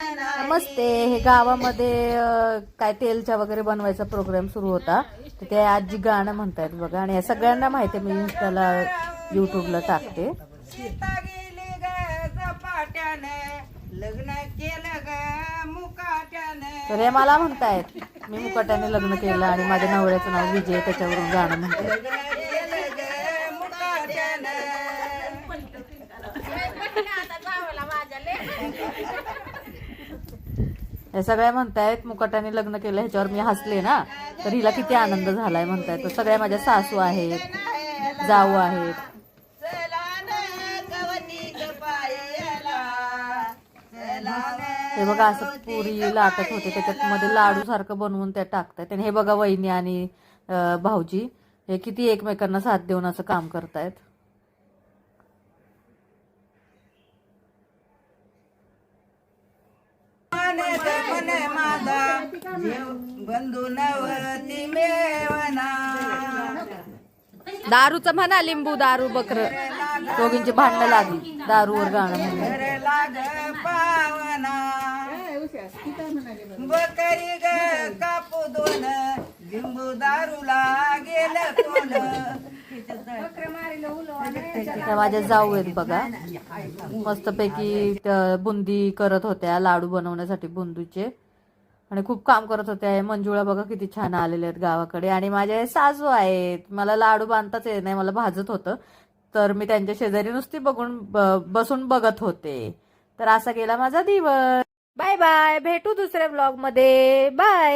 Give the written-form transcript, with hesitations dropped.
नमस्ते. हे गावामध्ये काय तेलच्या वगैरे बनवायचा प्रोग्राम सुरू होता. तर ते आजी गाणं म्हणतायत बघा. आणि या सगळ्यांना माहिती आहे, मी इंस्टाला युट्यूबला टाकते. सीता गेली ग झपाट्याने, लग्न केलं ग मुकाट्याने. तर हे मला म्हणतायत मी मुकाट्याने लग्न केलं आणि माझ्या नवऱ्याचं नाव विजय, त्याच्यावरून गाणं म्हणतात. लग्न केलं ग मुकाट्याने. हे सगळ्या म्हणतायत मुकाट्याने लग्न केलं. ह्याच्यावर मी हसले ना, तर हिला किती आनंद झालाय म्हणतायत. तर सगळ्या माझ्या सासू आहेत, जाऊ आहेत. चला न गवती ग पायाला, चला न. हे बघा असं पुरी लाटत होते, त्याच्यात मध्ये लाडू सारखं बनवून त्या टाकतायत. आणि हे बघा वहिनी आणि भाऊजी हे किती एकमेकांना साथ देऊन असं काम करतायत. मन माझा जीव बंधू नवती मेवना. दारूचं म्हणा, लिंबू दारू बकर दोघींची भांडणं लागली दारूवर गाणं म्हणून. घर लाग पावना, बकरी ग कापू दोन, लिंबू दारूला गेलं कोण. त्या माझ्या जाऊ आहेत बघा, मस्तपैकी बुंदी करत होत्या, लाडू बनवण्यासाठी बुंदीचे. आणि खूप काम करत होत्या. मंजुळा बघा किती छान आलेले आहेत गावाकडे. आणि माझे सासू आहेत, मला लाडू बांधताच येत नाही, मला भाजत होतं. तर मी त्यांच्या शेजारी नुसती बसून बघत होते. तर असा गेला माझा दिवस. बाय बाय, भेटू दुसऱ्या ब्लॉग मध्ये. बाय.